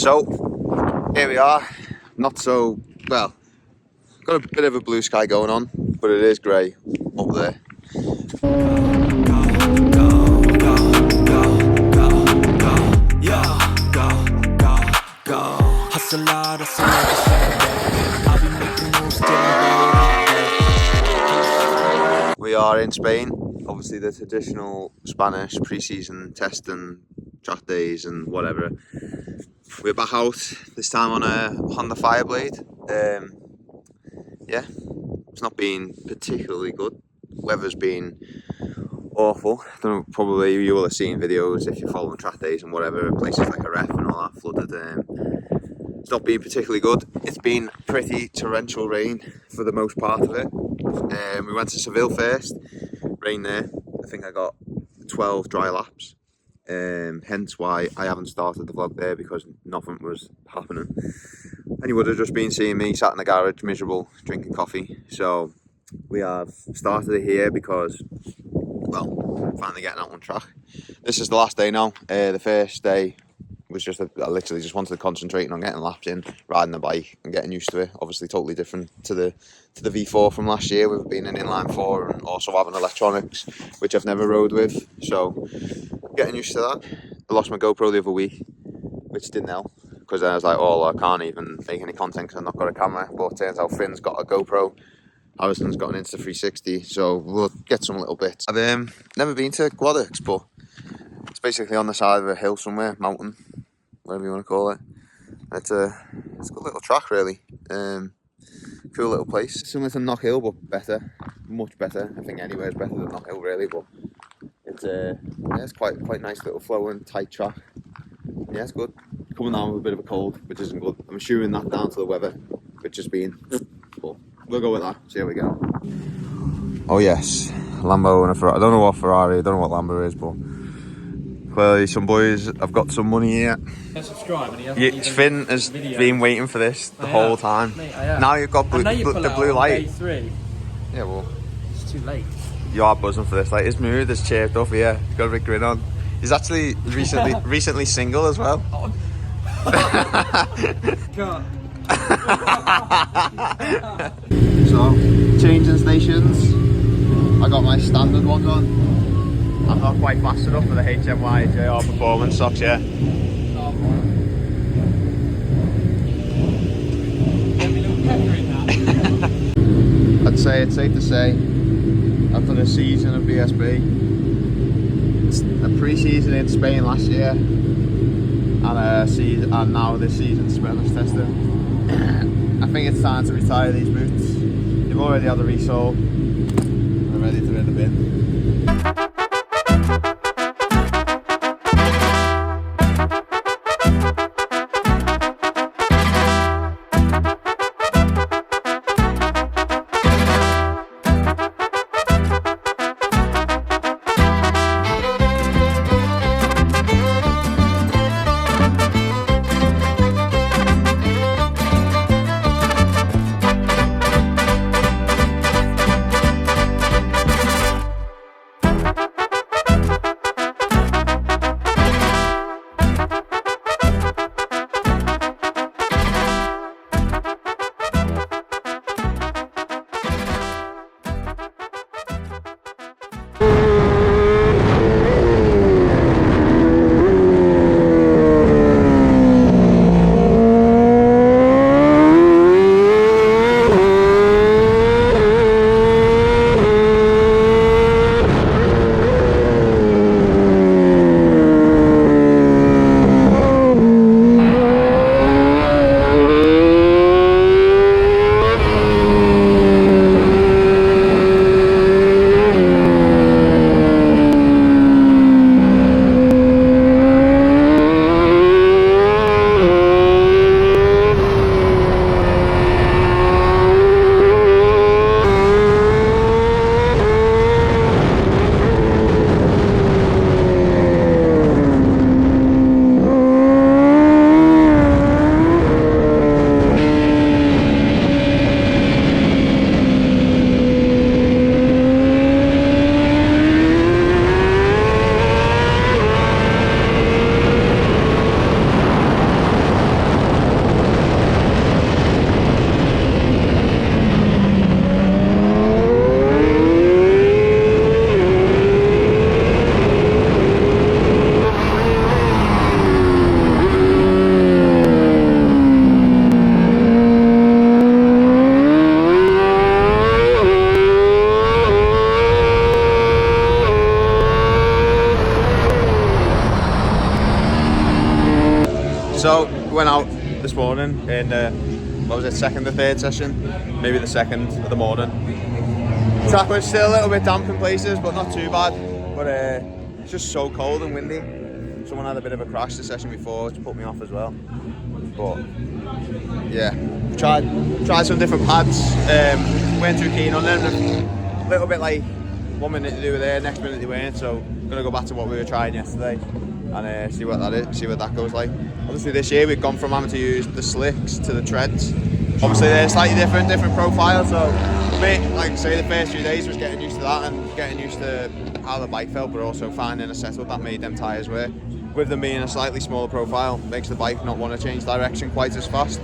So here we are. Not so well. Got a bit of a blue sky going on, but it is grey up there. We are in Spain. Obviously the traditional Spanish pre-season testing, track days and whatever. We're back out this time on a Honda Fireblade. Yeah, it's not been particularly good. Weather's been awful. Probably you will have seen videos if you're following track days and whatever, places like a ref and all that flooded. It's not been particularly good. It's been pretty torrential rain for the most part of it. We went to Seville first, rain there. I think I got 12 dry laps. Hence why I haven't started the vlog there, because nothing was happening. And you would have just been seeing me sat in the garage miserable drinking coffee. So we have started it here because, well, finally getting out on track. This is the last day now. The first day was just, I literally just wanted to concentrate on getting laps in, riding the bike and getting used to it. Obviously totally different to the V4 from last year, with being an inline 4 and also having electronics, which I've never rode with. So getting used to that. I lost my GoPro the other week, which didn't help, because I was like, oh, I can't even make any content because I've not got a camera. But it turns out Finn's got a GoPro, Harrison's got an Insta360, so we'll get some little bits. I've never been to Guadix, but it's basically on the side of a hill somewhere, mountain, whatever you want to call it. It's a good little track, really. Cool little place. Similar to Knock Hill, but better, much better. I think anywhere is better than Knock Hill, really. But it's yeah, it's quite nice little flowing, tight track. Yeah, it's good. Coming down with a bit of a cold, which isn't good. I'm assuming that down to the weather, which has been. But we'll go with that. See how we go. Oh yes, Lambo and a Ferrari. I don't know what Ferrari. I don't know what Lambo is, but clearly some boys have got some money here. Subscribe, and Finn has been waiting for this the whole time. Mate, now you've got the blue light. Day 3. Yeah, well, it's too late. You are buzzing for this. Like, his mood has chirped up here. He's got a big grin on. He's actually recently single as well. So, changing stations. I got my standard ones on. I'm not quite fast enough for the HMY JR performance socks yet. I'd say it's safe to say, after the season of BSB, a pre-season in Spain last year, and now this season Spanish testing, I think it's time to retire these boots. They've already had a resole. They're ready to in the bin. So we went out this morning in what was it, second or third session? Maybe the second of the morning. Track was still a little bit damp in places, but not too bad. But it's just so cold and windy. Someone had a bit of a crash the session before, which put me off as well. But yeah, tried some different pads. Weren't too keen on them. A little bit like 1 minute they were there, next minute they weren't. So gonna go back to what we were trying yesterday and see what that goes like. Obviously this year we've gone from having to use the slicks to the treads. Obviously they're slightly different profile. So me, like I say, the first few days was getting used to that and getting used to how the bike felt, but also finding a setup that made them tyres work. With them being a slightly smaller profile, makes the bike not want to change direction quite as fast.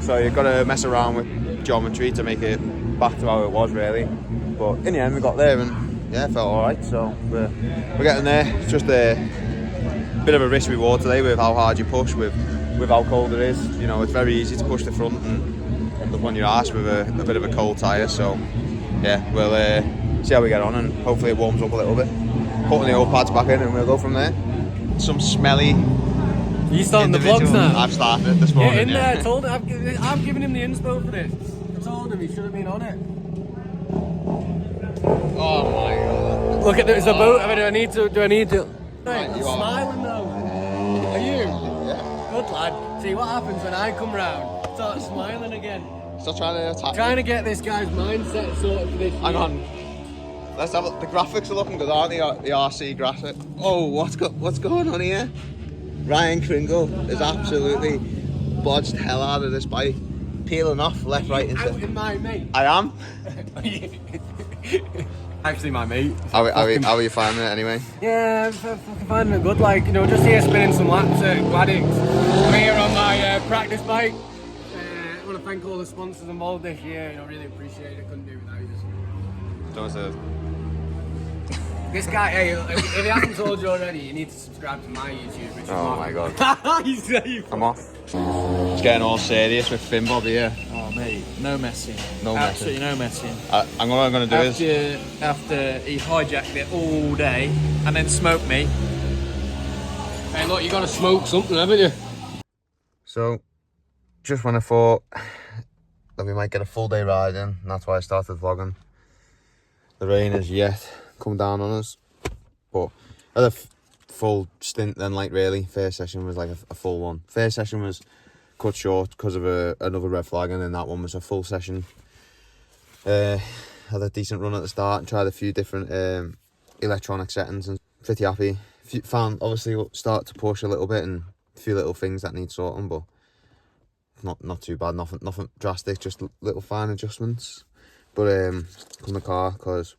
So you've got to mess around with geometry to make it back to how it was really. But in the end we got there and yeah, it felt alright. So we're getting there. It's just a bit of a risk reward today with how hard you push, with how cold it is. You know, it's very easy to push the front and end up on your arse with a bit of a cold tyre. So yeah, we'll see how we get on and hopefully it warms up a little bit. Putting the old pads back in and we'll go from there. Some smelly. Are you starting the vlogs now? I've started it this morning. Get in there, I told him. I've given him the inspo for this. I told him he should have been on it. Oh my god. Look at there's a boat. I mean, do I need to? Right, I'm you are. smiling though. Are you? Yeah. Good lad. See what happens when I come round. Start smiling again. Still trying to attack. Trying to get this guy's mindset sorted for this year. Hang on. Let's have the graphics are looking good, aren't they? The RC graphic. Oh, what's going on here? Ryan Kringle is absolutely bodged hell out of this bike, peeling off left, right, and Out in my mate. I am. Actually, my mate. How are you finding it anyway? Yeah, I'm fucking finding it good. Like, you know, just here spinning some laps at Guadix. I'm here on my practice bike. I want to thank all the sponsors involved this year. You know, really appreciate it. Couldn't do it without you. Don't say. This guy, hey, if he hasn't told you already, you need to subscribe to my YouTube. Which Oh my god. I'm off. It's getting all serious with Finn Bob here. Oh mate, no messing. No Absolutely no messing. What I'm going to do is... After he hijacked it all day and then smoked me. Hey, look, you got to smoke something, haven't you? So, just when I thought that we might get a full day riding, and that's why I started vlogging. The rain has yet come down on us, but I had a full stint then, like really. First session was like a full one. First session was cut short because of another red flag, and then that one was a full session. Had a decent run at the start and tried a few different electronic settings and pretty happy. Found obviously start to push a little bit and a few little things that need sorting, but not too bad, nothing drastic, just little fine adjustments. But come the car because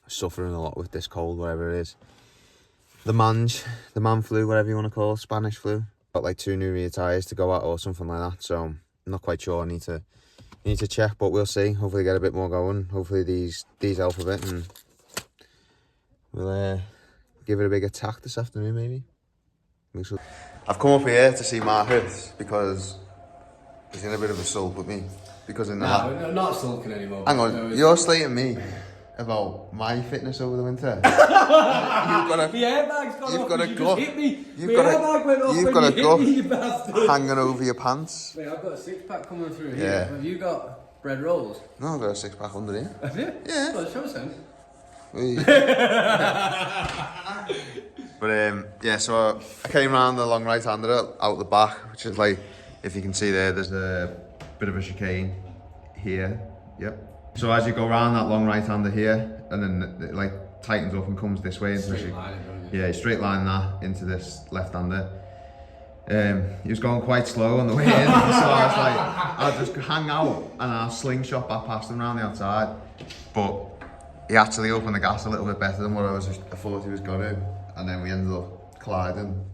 suffering a lot with this cold, whatever it is. The man flu, whatever you want to call it, Spanish flu. Got like 2 new rear tyres to go at or something like that, so I'm not quite sure. I need to check, but we'll see. Hopefully get a bit more going. Hopefully these help a bit, and we'll give it a big attack this afternoon maybe. I've come up here to see Marcus because he's in a bit of a sulk with me. Because in No, I'm not sulking anymore. Hang on, No, you're slating me about my fitness over the winter. the airbag's gone You've off got a because you gut. just hit me. You've My got a- airbag went off you've when got a you gut hit me, you bastard. hanging over your pants. Wait, I've got a 6-pack coming through Yeah. here. Have you got bread rolls? No, I've got a 6-pack under here. Have you? Yeah. Well, show us then. But yeah, so I came round the long right-hander out the back, which is like, if you can see there's a bit of a chicane here. Yep. So as you go round that long right-hander here, and then it like tightens up and comes this way into Straight line it, don't you? yeah, straight line that into this left-hander. He was going quite slow on the way in, so I was like, I'll just hang out and I'll slingshot back past him around the outside. But he actually opened the gas a little bit better than what I thought he was going to, and then we ended up colliding.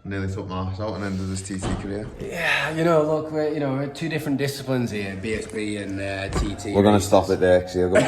Nearly took Marcus out and ended his TT career. Yeah, you know, look, we're 2 different disciplines here, BSB and TT. We're going to stop it there because he'll go.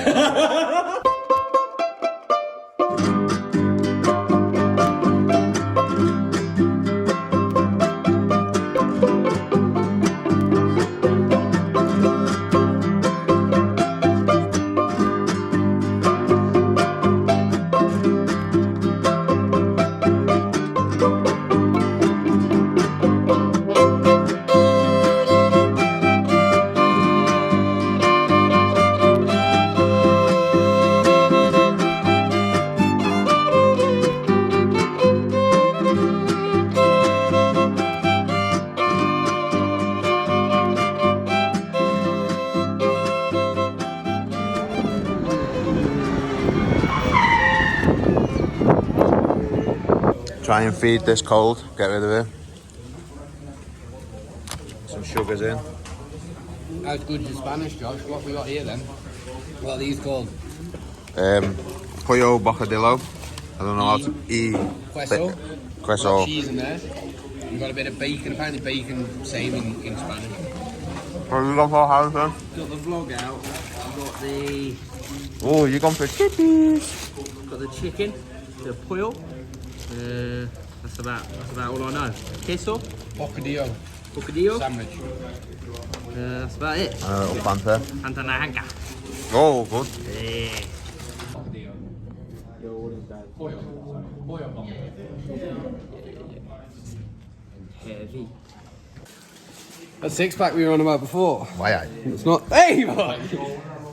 Try and feed this cold, get rid of it. Some sugars in. How good is Spanish, Josh? What we got here then? What are these called? Pollo bocadillo. I don't know how to Queso. Queso. Got cheese in there. You've got a bit of bacon. Apparently bacon, same in Spanish. What have you gone for, Harrison? Got the vlog out. I've got the Oh, you gone for chippies. got the chicken, the pollo. That's about all I know. Queso, Bocadillo. bocadillo. Sandwich. That's about it. And a little banter. Santa Naranja. Oh, good. Yeah. Heavy. That six-pack we were on about before. Why? It's not. Hey, boy!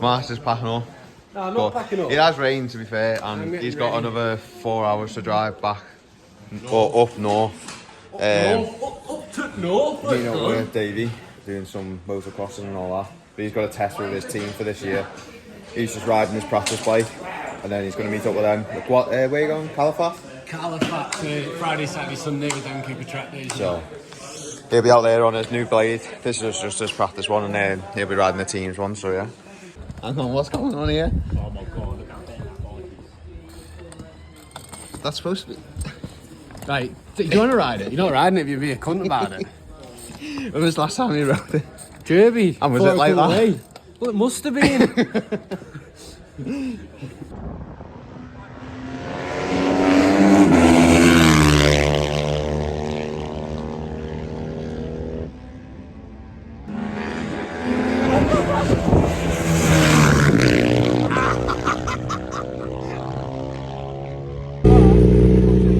Mark's just packing up. No, I'm not packing up. It has rained, to be fair, and he's got another 4 hours to drive back or up north. Up to north. You know, with Davey doing some motocrossing and all that. But he's got a test with his team for this year. He's just riding his practice bike, and then he's going to meet up with them. What? Where are you going? Caliphate? Caliphate, Friday, Saturday, Sunday with them Cooper Trackday. So he'll be out there on his new blade. This is just his practice one, and then he'll be riding the team's one. So yeah. Hang on, what's going on here? Oh my god, look how big that bike is. That's supposed to be. Right, do you want to ride it? You're not riding it if you'd be a cunt about it. When was the last time you rode it? Derby. And was it like that? Away. Well, it must have been.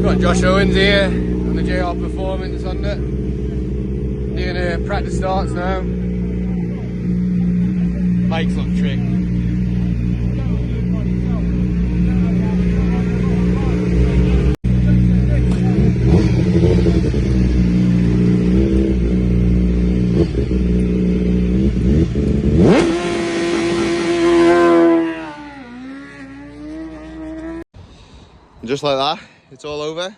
Got Josh Owens here on the JR Performance Sunday. Doing practice starts now. Bike's on trick. And just like that, it's all over.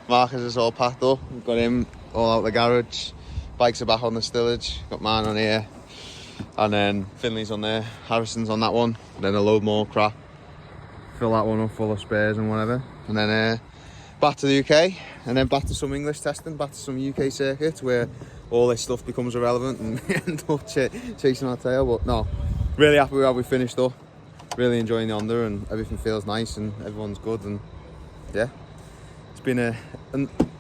Marcus is all packed up. We've got him all out the garage. Bikes are back on the stillage. Got mine on here. And then Finley's on there. Harrison's on that one. And then a load more crap. Fill that one up full of spares and whatever. And then back to the UK. And then back to some English testing. Back to some UK circuits where all this stuff becomes irrelevant and we end up chasing our tail. But no, really happy with how we finished up. Really enjoying the Honda and everything feels nice and everyone's good. And yeah. It's been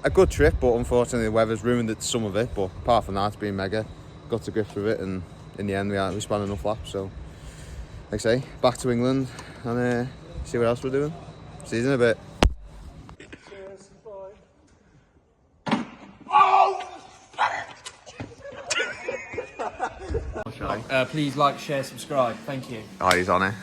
a good trip, but unfortunately the weather's ruined some of it. But apart from that, it's been mega. Got to grips with it, and in the end we spun enough laps. So, like I say, back to England and see what else we're doing. See you in a bit. Cheers, bye. Please like, share, subscribe. Thank you. Oh, he's on it.